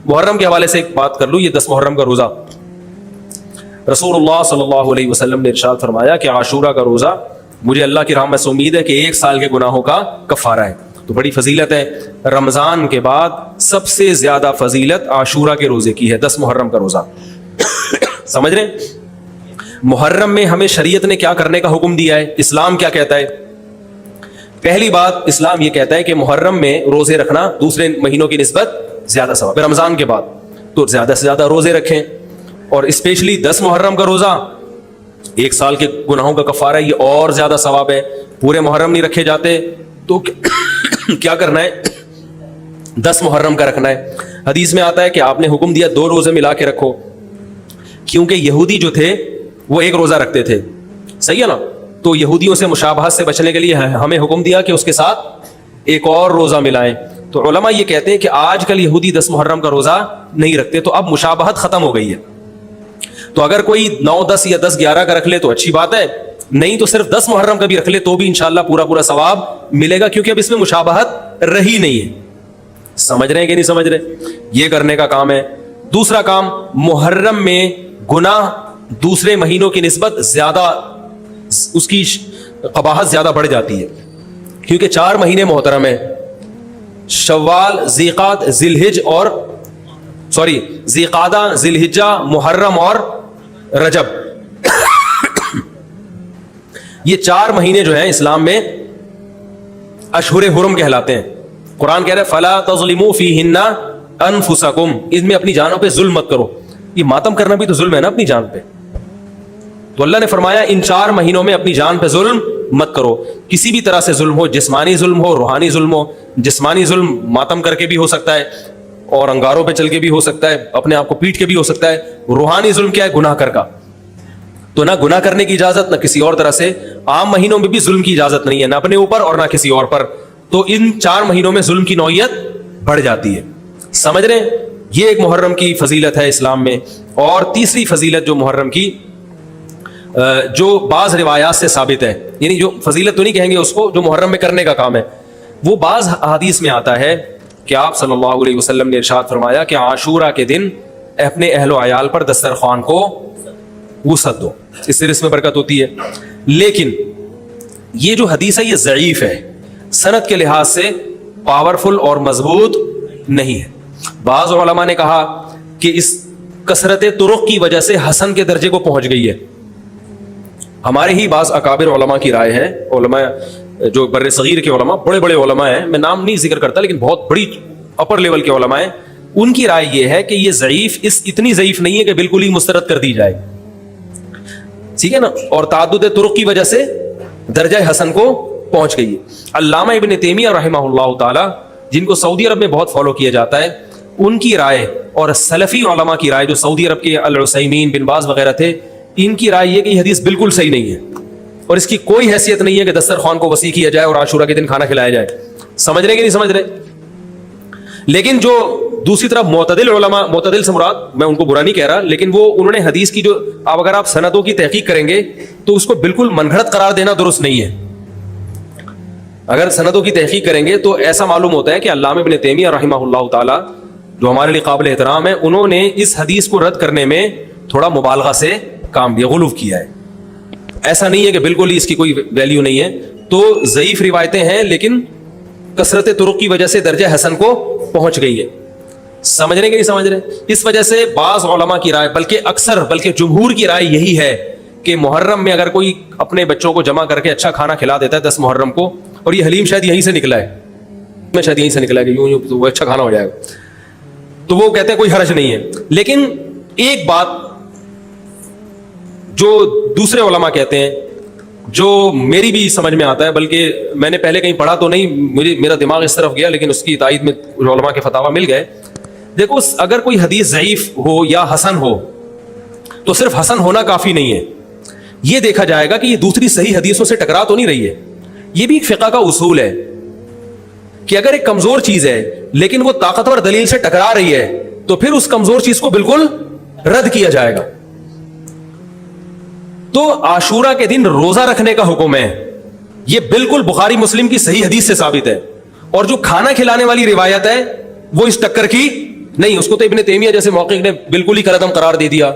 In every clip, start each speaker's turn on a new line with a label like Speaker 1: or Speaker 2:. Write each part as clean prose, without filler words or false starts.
Speaker 1: محرم کے حوالے سے ایک بات کر لوں. یہ 10 محرم کا روزہ, رسول اللہ صلی اللہ علیہ وسلم نے ارشاد فرمایا کہ عاشورہ کا روزہ مجھے اللہ کی رحمت سے امید ہے کہ 1 سال کے گناہوں کا کفارہ ہے. تو بڑی فضیلت ہے. رمضان کے بعد سب سے زیادہ فضیلت عاشورہ کے روزے کی ہے, 10 محرم کا روزہ. سمجھ رہے ہیں؟ محرم میں ہمیں شریعت نے کیا کرنے کا حکم دیا ہے, اسلام کیا کہتا ہے؟ پہلی بات, اسلام یہ کہتا ہے کہ محرم میں روزے رکھنا دوسرے مہینوں کی نسبت زیادہ ثواب ہے. رمضان کے بعد تو زیادہ سے زیادہ روزے رکھیں, اور اسپیشلی 10 محرم کا روزہ 1 سال کے گناہوں کا کفارہ ہے, یہ اور زیادہ ثواب ہے. پورے محرم نہیں رکھے جاتے تو کیا کرنا ہے, 10 محرم کا رکھنا ہے. حدیث میں آتا ہے کہ آپ نے حکم دیا 2 روزے ملا کے رکھو, کیونکہ یہودی جو تھے وہ 1 روزہ رکھتے تھے, صحیح ہے نا. تو یہودیوں سے مشابہت سے بچنے کے لیے ہمیں حکم دیا کہ اس کے ساتھ ایک اور روزہ ملائیں. تو علماء یہ کہتے ہیں کہ آج کل یہودی 10 محرم کا روزہ نہیں رکھتے, تو اب مشابہت ختم ہو گئی ہے. تو اگر کوئی 9, 10 یا 10, 11 کا رکھ لے تو اچھی بات ہے, نہیں تو صرف 10 محرم کا بھی رکھ لے تو بھی انشاءاللہ پورا ثواب ملے گا, کیونکہ اب اس میں مشابہت رہی نہیں ہے. سمجھ رہے ہیں کہ نہیں سمجھ رہے؟ یہ کرنے کا کام ہے. دوسرا کام, محرم میں گناہ دوسرے مہینوں کی نسبت زیادہ, اس کی قباحت زیادہ بڑھ جاتی ہے, کیونکہ 4 مہینے محترم ہیں, شوال, ذیقعدہ, ذیلحجہ, محرم اور رجب. یہ 4 مہینے جو ہیں اسلام میں اشہر حرم کہلاتے ہیں. قرآن کہہ رہا ہے فلا تظلموا فیہن انفسکم, اس میں اپنی جانوں پہ ظلم مت کرو. یہ ماتم کرنا بھی تو ظلم ہے نا اپنی جان پہ. تو اللہ نے فرمایا ان 4 مہینوں میں اپنی جان پہ ظلم مت کرو. کسی بھی طرح سے ظلم ہو, جسمانی ظلم ہو, روحانی ظلم ہو. جسمانی ظلم ماتم کر کے بھی ہو سکتا ہے, اور انگاروں پہ چل کے بھی ہو سکتا ہے, اپنے آپ کو پیٹ کے بھی ہو سکتا ہے. روحانی ظلم کیا ہے؟ گناہ کر کا. تو نہ گناہ کرنے کی اجازت, نہ کسی اور طرح سے. عام مہینوں میں بھی ظلم کی اجازت نہیں ہے, نہ اپنے اوپر اور نہ کسی اور پر. تو ان 4 مہینوں میں ظلم کی نوعیت بڑھ جاتی ہے. سمجھ رہے ہیں؟ یہ ایک محرم کی فضیلت ہے اسلام میں. اور تیسری فضیلت جو محرم کی, جو بعض روایات سے ثابت ہے, یعنی جو فضیلت تو نہیں کہیں گے اس کو, جو محرم میں کرنے کا کام ہے, وہ بعض حدیث میں آتا ہے کہ آپ صلی اللہ علیہ وسلم نے ارشاد فرمایا کہ عاشورہ کے دن اپنے اہل و عیال پر دسترخوان کو وسعت دو, اس سے رزق میں برکت ہوتی ہے. لیکن یہ جو حدیث ہے یہ ضعیف ہے, سند کے لحاظ سے پاورفل اور مضبوط نہیں ہے. بعض علماء نے کہا کہ اس کثرت طرق کی وجہ سے حسن کے درجے کو پہنچ گئی ہے. ہمارے ہی بعض اکابر علماء کی رائے ہے, علماء جو بر صغیر کے علماء, بڑے بڑے علماء ہیں, میں نام نہیں ذکر کرتا لیکن بہت بڑی اپر لیول کے علماء ہیں, ان کی رائے یہ ہے کہ یہ ضعیف, اتنی ضعیف نہیں ہے کہ بالکل ہی مسترد کر دی جائے, ٹھیک ہے نا. اور تعدد طرق کی وجہ سے درجہ حسن کو پہنچ گئی ہے. علامہ ابن تیمیہ رحمہ اللہ تعالی, جن کو سعودی عرب میں بہت فالو کیا جاتا ہے, ان کی رائے اور سلفی علماء کی رائے جو سعودی عرب کے العثیمین, بن باز وغیرہ تھے, ان کی رائے یہ کہ یہ حدیث بالکل صحیح نہیں ہے, اور اس کی کوئی حیثیت نہیں ہے کہ دسترخوان کو وسیع کیا جائے اور عاشورہ کے دن کھانا کھلایا جائے. سمجھ رہے کہ نہیں سمجھ رہے؟ لیکن جو دوسری طرف معتدل علماء, معتدل سے مراد میں ان کو برا نہیں کہہ رہا, لیکن وہ انہوں نے حدیث کی جو, اب اگر آپ سندوں کی تحقیق کریں گے تو اس کو بالکل منگھڑت قرار دینا درست نہیں ہے. اگر سندوں کی تحقیق کریں گے تو ایسا معلوم ہوتا ہے کہ علامہ ابن تیمیہ رحمہ اللہ تعالی, جو ہمارے لیے قابل احترام ہے, انہوں نے اس حدیث کو رد کرنے میں تھوڑا مبالغہ سے کام لیا, غلو کیا ہے. ایسا نہیں ہے کہ بالکل ہی اس کی کوئی ویلیو نہیں ہے. تو ضعیف روایتیں ہیں لیکن کثرت طرق کی وجہ سے درجہ حسن کو پہنچ گئی ہے. سمجھ رہے کہ نہیں سمجھ رہے؟ اس وجہ سے بعض علماء کی رائے, بلکہ جمہور کی رائے یہی ہے کہ محرم میں اگر کوئی اپنے بچوں کو جمع کر کے اچھا کھانا کھلا دیتا ہے 10 محرم کو, اور یہ حلیم شاید یہیں سے نکلا ہے, شاید یہیں سے نکلا ہے کہ یوں تو وہ اچھا کھانا ہو جائے گا, تو وہ کہتے ہیں کوئی حرج نہیں ہے. لیکن ایک بات جو دوسرے علماء کہتے ہیں, جو میری بھی سمجھ میں آتا ہے, بلکہ میں نے پہلے کہیں پڑھا تو نہیں, میرا دماغ اس طرف گیا, لیکن اس کی تائید میں علماء کے فتاوی مل گئے. دیکھو, اگر کوئی حدیث ضعیف ہو یا حسن ہو تو صرف حسن ہونا کافی نہیں ہے, یہ دیکھا جائے گا کہ یہ دوسری صحیح حدیثوں سے ٹکرا تو نہیں رہی ہے. یہ بھی ایک فقہ کا اصول ہے کہ اگر ایک کمزور چیز ہے لیکن وہ طاقتور دلیل سے ٹکرا رہی ہے تو پھر اس کمزور چیز کو بالکل رد کیا جائے گا. تو عاشورہ کے دن روزہ رکھنے کا حکم ہے, یہ بالکل بخاری مسلم کی صحیح حدیث سے ثابت ہے. اور جو کھانا کھلانے والی روایت ہے وہ اس ٹکر کی نہیں, اس کو تو ابن تیمیہ جیسے محقق نے بالکل ہی کالعدم قرار دے دیا,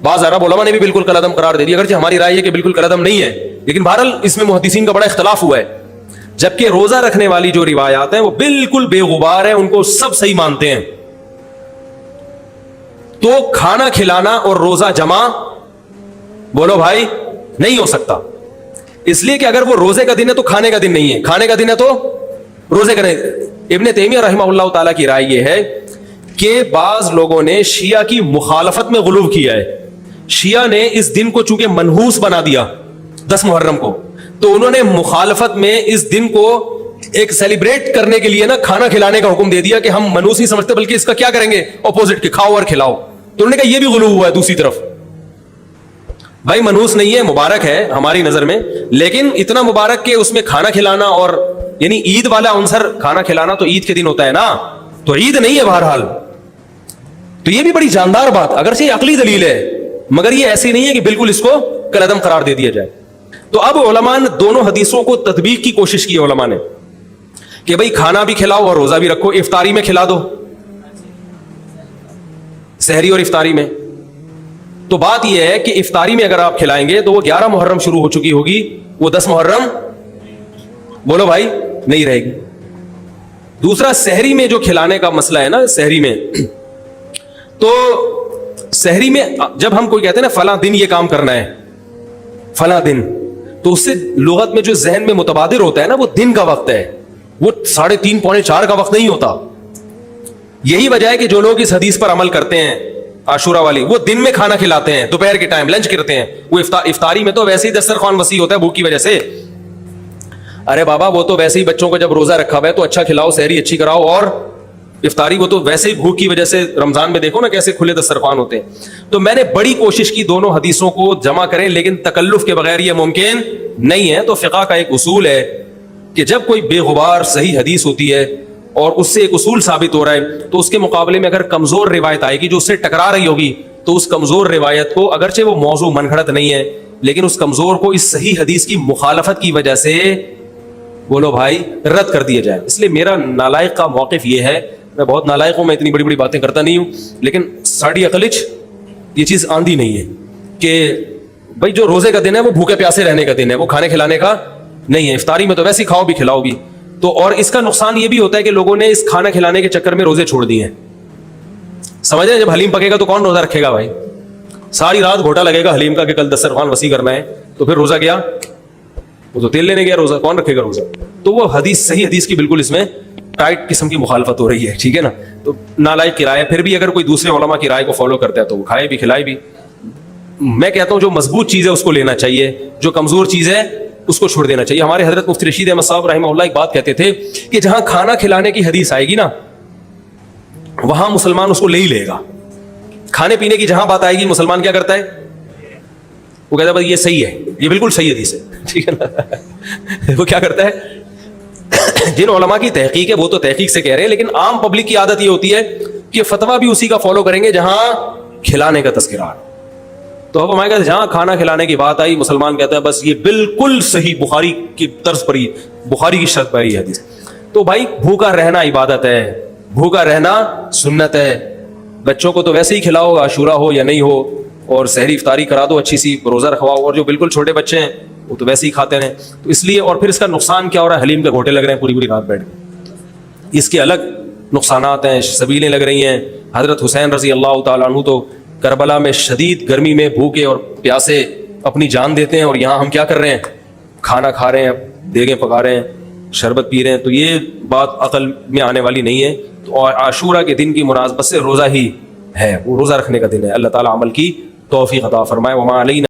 Speaker 1: بعض عرب علماء نے بھی بالکل کالعدم قرار دے دیا, اگرچہ ہماری رائے ہے کہ بالکل کالعدم نہیں ہے, لیکن بہرحال اس میں محدثین کا بڑا اختلاف ہوا ہے. جبکہ روزہ رکھنے والی جو روایات ہیں وہ بالکل بے غبار ہیں, ان کو سب صحیح مانتے ہیں. تو کھانا کھلانا اور روزہ جمع, بولو بھائی, نہیں ہو سکتا. اس لیے کہ اگر وہ روزے کا دن ہے تو کھانے کا دن نہیں ہے, کھانے کا دن ہے تو روزے کا نہیں. ابن تیمیہ رحمہ اللہ تعالیٰ کی رائے یہ ہے کہ بعض لوگوں نے شیعہ کی مخالفت میں غلو کیا ہے. شیعہ نے اس دن کو چونکہ منحوس بنا دیا 10 محرم کو, تو انہوں نے مخالفت میں اس دن کو ایک سیلیبریٹ کرنے کے لیے نا کھانا کھلانے کا حکم دے دیا کہ ہم منحوس نہیں سمجھتے بلکہ اس کا کیا کریں گے, اپوزٹ کے کھاؤ اور کھلاؤ. تو انہوں نے کہا یہ بھی غلو ہوا ہے دوسری طرف. بھائی منحوس نہیں ہے, مبارک ہے ہماری نظر میں, لیکن اتنا مبارک کہ اس میں کھانا کھلانا اور یعنی عید والا عنصر, کھانا کھلانا تو عید کے دن ہوتا ہے نا, تو عید نہیں ہے بہرحال. تو یہ بھی بڑی جاندار بات, اگرچہ یہ عقلی دلیل ہے مگر یہ ایسی نہیں ہے کہ بالکل اس کو کالعدم قرار دے دیا جائے. تو اب علماء نے دونوں حدیثوں کو تطبیق کی کوشش کی, علماء نے کہ بھئی کھانا بھی کھلاؤ اور روزہ بھی رکھو, افطاری میں کھلا دو, سحری اور افطاری میں. تو بات یہ ہے کہ افطاری میں اگر آپ کھلائیں گے تو وہ 11 محرم شروع ہو چکی ہوگی, وہ 10 محرم بولو بھائی نہیں رہے گی. دوسرا سحری میں جو کھلانے کا مسئلہ ہے نا, سحری میں, تو سحری میں جب ہم کوئی کہتے ہیں نا فلاں دن یہ کام کرنا ہے, فلاں دن, تو اس سے لغت میں جو ذہن میں متبادر ہوتا ہے نا وہ دن کا وقت ہے, وہ 3:30 پونے 4 کا وقت نہیں ہوتا. یہی وجہ ہے کہ جو لوگ اس حدیث پر عمل کرتے ہیں عاشورہ والی, وہ دن میں کھانا کھلاتے ہیں, دوپہر کے ٹائم لنچ کرتے ہیں. وہ افطاری میں تو ویسے ہی دسترخوان وسیع ہوتا ہے بھوک کی وجہ سے. ارے بابا وہ تو ویسے ہی بچوں کو جب روزہ رکھا ہوا ہے تو اچھا کھلاؤ, سحری اچھی کراؤ, اور افطاری وہ تو ویسے ہی بھوک کی وجہ سے, رمضان میں دیکھو نا کیسے کھلے دسترخوان ہوتے ہیں. تو میں نے بڑی کوشش کی دونوں حدیثوں کو جمع کریں, لیکن تکلف کے بغیر یہ ممکن نہیں ہے. تو فقہ کا ایک اصول ہے کہ جب کوئی بے غبار صحیح حدیث ہوتی ہے اور اس سے ایک اصول ثابت ہو رہا ہے, تو اس کے مقابلے میں اگر کمزور روایت آئے گی جو اس سے ٹکرا رہی ہوگی, تو اس کمزور روایت کو, اگرچہ وہ موضوع من گھڑت نہیں ہے, لیکن اس کمزور کو اس صحیح حدیث کی مخالفت کی وجہ سے بولو بھائی رد کر دیا جائے. اس لیے میرا نالائق کا موقف یہ ہے, میں بہت نالائق ہوں, میں اتنی بڑی بڑی باتیں کرتا نہیں ہوں, لیکن ساڑی عقلچ یہ چیز آندھی نہیں ہے کہ بھائی جو روزے کا دن ہے وہ بھوکے پیاسے رہنے کا دن ہے, وہ کھانے کھلانے کا نہیں ہے. افطاری میں تو ویسے ہی کھاؤ بھی کھلاؤ بھی. تو اور اس کا نقصان یہ بھی ہوتا ہے کہ لوگوں نے اس کھانا کھلانے کے چکر میں روزے چھوڑ دیے ہیں. سمجھ رہے ہیں, جب حلیم پکے گا تو کون روزہ رکھے گا بھائی, ساری رات گھوٹا لگے گا حلیم کا کہ کل دسترخوان وسیع کرنا ہے, تو پھر روزہ گیا, وہ تو تیل لینے گیا, روزہ کون رکھے گا روزہ. تو وہ حدیث صحیح حدیث کی بالکل اس میں ٹائٹ قسم کی مخالفت ہو رہی ہے, ٹھیک ہے نا. تو نالائق کی رائے, پھر بھی اگر کوئی دوسرے علماء کی رائے کو فالو کرتا ہے تو وہ کھائے بھی کھلائے بھی. میں کہتا ہوں جو مضبوط چیز ہے اس کو لینا چاہیے, جو کمزور چیز ہے اس کو چھوڑ دینا چاہیے. ہمارے حضرت مفتی رشید احمد صاحب رحمہ اللہ ایک بات کہتے تھے کہ جہاں کھانا کھلانے کی حدیث آئے گی نا وہاں مسلمان اس کو لے ہی لے گا. کھانے پینے کی جہاں بات آئے گی مسلمان کیا کرتا ہے, وہ کہتا ہے بھائی یہ صحیح ہے, یہ بالکل صحیح حدیث ہے, ٹھیک ہے نا. وہ کیا کرتا ہے, جن علماء کی تحقیق ہے وہ تو تحقیق سے کہہ رہے ہیں, لیکن عام پبلک کی عادت یہ ہوتی ہے کہ فتویٰ بھی اسی کا فالو کریں گے جہاں کھلانے کا تذکرہ. تو اب ہمارے کہتے جہاں کھانا کھلانے کی بات آئی مسلمان کہتا ہے بس یہ بالکل صحیح بخاری کی طرز پر ہی, بخاری کی شرط پر ہی حدیث. تو بھائی بھوکا رہنا عبادت ہے, بھوکا رہنا سنت ہے. بچوں کو تو ویسے ہی کھلاؤ, عاشورہ ہو یا نہیں ہو, اور سحری افطاری کرا دو اچھی سی, روزہ رکھواؤ, اور جو بالکل چھوٹے بچے ہیں وہ تو ویسے ہی کھاتے ہیں. تو اس لیے, اور پھر اس کا نقصان کیا ہو رہا ہے, حلیم کے گھوٹے لگ رہے ہیں پوری پوری رات بیٹھ کے, اس کے الگ نقصانات ہیں, سبیلیں لگ رہی ہیں. حضرت حسین رضی اللہ تعالیٰ عنہ تو کربلا میں شدید گرمی میں بھوکے اور پیاسے اپنی جان دیتے ہیں, اور یہاں ہم کیا کر رہے ہیں, کھانا کھا رہے ہیں, دیگیں پکا رہے ہیں, شربت پی رہے ہیں. تو یہ بات عقل میں آنے والی نہیں ہے. اور عاشورہ کے دن کی مناسبت سے روزہ ہی ہے, وہ روزہ رکھنے کا دن ہے. اللہ تعالیٰ عمل کی توفیق عطا فرمائے. وما علینا